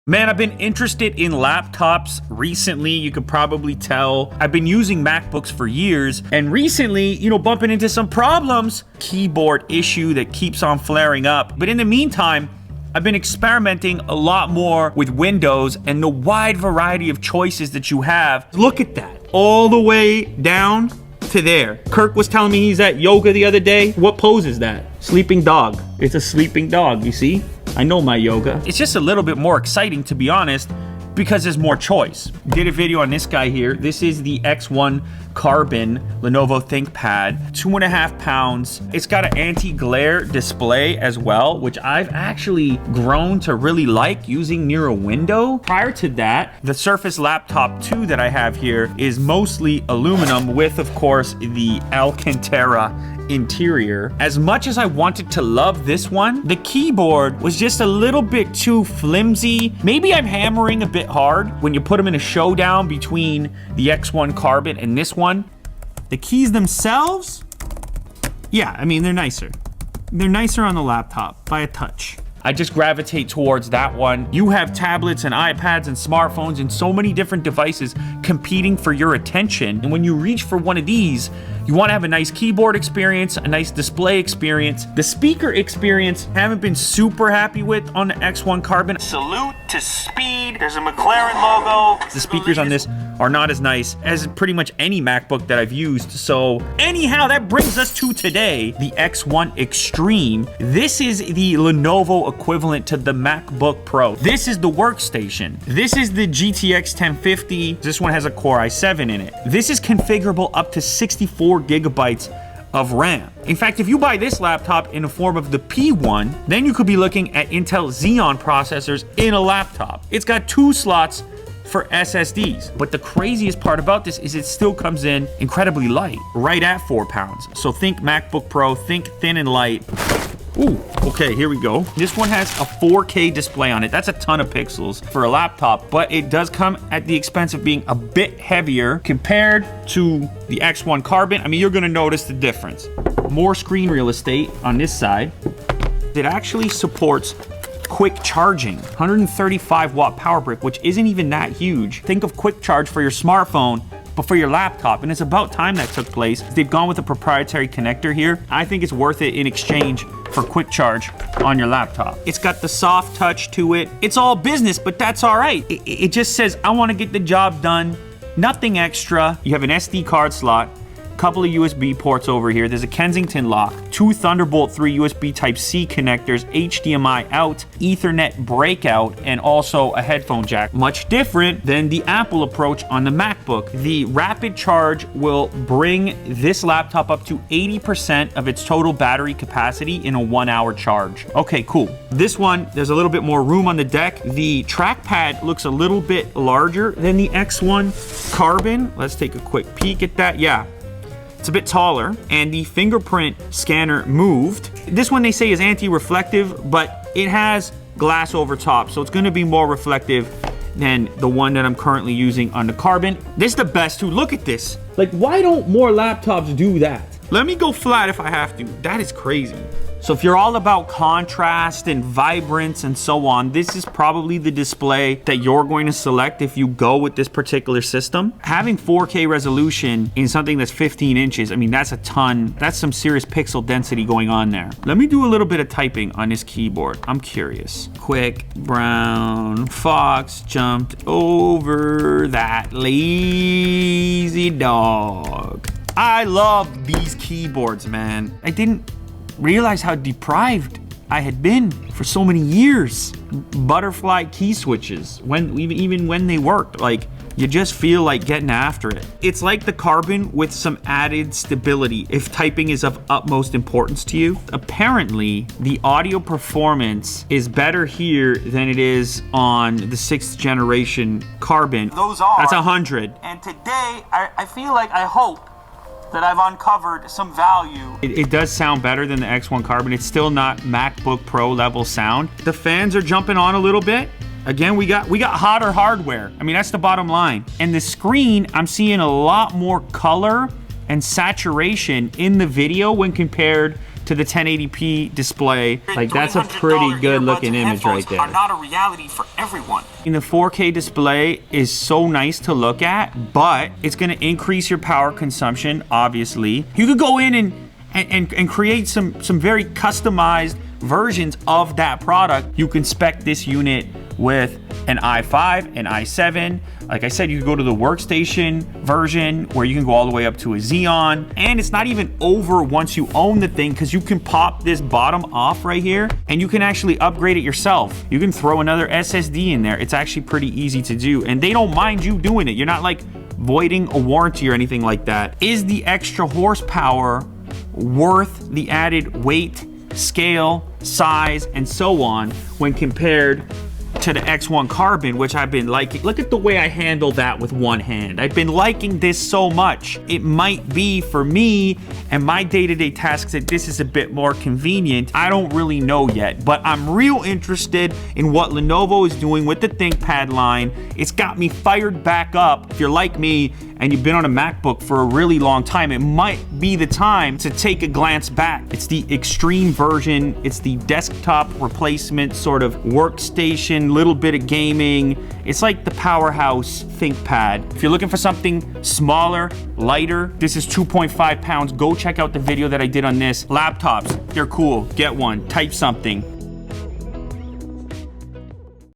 Man, I've been interested in laptops recently. You could probably tell. I've been using MacBooks for years, and recently, bumping into some problems. Keyboard issue that keeps on flaring up. But in the meantime, I've been experimenting a lot more with Windows and the wide variety of choices that you have. Look at that. All the way down to there. Kirk was telling me he's at yoga the other day. What pose is that? Sleeping dog. It's a sleeping dog, you see? I know my yoga. It's just a little bit more exciting, to be honest, because there's more choice. Did a video on this guy here. This is the X1 Carbon Lenovo ThinkPad, 2.5 pounds. It's got an anti-glare display as well, which I've actually grown to really like using near a window. Prior to that, the Surface Laptop 2 that I have here is mostly aluminum with, of course, the Alcantara interior. As much as I wanted to love this one, the keyboard was just a little bit too flimsy. Maybe I'm hammering a bit hard. When you put them in a showdown between the X1 Carbon and this one, the keys themselves, yeah, I mean, they're nicer. They're nicer on the laptop by a touch. I just gravitate towards that one. You have tablets and iPads and smartphones and so many different devices competing for your attention. And when you reach for one of these, you want to have a nice keyboard experience, a nice display experience. The speaker experience, haven't been super happy with on the X1 Carbon. Salute to speed. There's a McLaren logo. The speakers on this are not as nice as pretty much any MacBook that I've used. So anyhow, that brings us to today, the X1 Extreme. This is the Lenovo equivalent to the MacBook Pro. This is the workstation. This is the GTX 1050. This one has a Core i7 in it. This is configurable up to 64 gigabytes of RAM. In fact, if you buy this laptop in the form of the P1, then you could be looking at Intel Xeon processors in a laptop. It's got 2 slots for SSDs. But the craziest part about this is it still comes in incredibly light, right at 4 pounds. So think MacBook Pro, think thin and light. Ooh, okay, here we go. This one has a 4K display on it. That's a ton of pixels for a laptop, but it does come at the expense of being a bit heavier compared to the X1 Carbon. I mean, you're gonna notice the difference. More screen real estate on this side. It actually supports quick charging, 135 watt power brick, which isn't even that huge. Think of quick charge for your smartphone, but for your laptop, and it's about time that took place. They've gone with a proprietary connector here. I think it's worth it in exchange for quick charge on your laptop. It's got the soft touch to it. It's all business, but that's all right. It just says, I want to get the job done. Nothing extra. You have an SD card slot, couple of USB ports over here. There's a Kensington lock, 2 Thunderbolt 3 USB Type-C connectors, HDMI out, Ethernet breakout, and also a headphone jack. Much different than the Apple approach on the MacBook. The rapid charge will bring this laptop up to 80% of its total battery capacity in a 1-hour charge. Okay, cool. This one, there's a little bit more room on the deck. The trackpad looks a little bit larger than the X1 Carbon. Let's take a quick peek at that. Yeah. It's a bit taller, and the fingerprint scanner moved. This one they say is anti-reflective, but it has glass over top, so it's gonna be more reflective than the one that I'm currently using on the Carbon. This is the best too. Look at this. Like, why don't more laptops do that? Let me go flat if I have to. That is crazy. So if you're all about contrast and vibrance and so on, this is probably the display that you're going to select if you go with this particular system. Having 4K resolution in something that's 15 inches, I mean, that's a ton. That's some serious pixel density going on there. Let me do a little bit of typing on this keyboard. I'm curious. Quick brown fox jumped over that lazy dog. I love these keyboards, man. I didn't realize how deprived I had been for so many years. Butterfly key switches, even when they worked, like, you just feel like getting after it. It's like the Carbon with some added stability if typing is of utmost importance to you. Apparently, the audio performance is better here than it is on the 6th generation Carbon. Those are. That's 100. And today, I feel like, I hope that I've uncovered some value. It does sound better than the X1 Carbon. It's still not MacBook Pro level sound. The fans are jumping on a little bit. Again, we got hotter hardware. I mean, that's the bottom line. And the screen, I'm seeing a lot more color and saturation in the video when compared to the 1080p display. Like, that's a pretty good looking image right there. Are not a reality for everyone. And the 4K display is so nice to look at, but it's gonna increase your power consumption, obviously. You could go in and create some very customized versions of that product. You can spec this unit with an i5, an i7. Like I said, you can go to the workstation version where you can go all the way up to a Xeon. And it's not even over once you own the thing, because you can pop this bottom off right here and you can actually upgrade it yourself. You can throw another SSD in there. It's actually pretty easy to do, and they don't mind you doing it. You're not like voiding a warranty or anything like that. Is the extra horsepower worth the added weight, scale, size, and so on when compared to the X1 Carbon, which I've been liking? Look at the way I handle that with one hand. I've been liking this so much. It might be for me and my day-to-day tasks that this is a bit more convenient. I don't really know yet, but I'm real interested in what Lenovo is doing with the ThinkPad line. It's got me fired back up. If you're like me and you've been on a MacBook for a really long time, it might be the time to take a glance back. It's the extreme version. It's the desktop replacement sort of workstation, little bit of gaming. It's like the powerhouse ThinkPad. If you're looking for something smaller, lighter, this is 2.5 pounds. Go check out the video that I did on this. Laptops, they're cool. Get one, type something.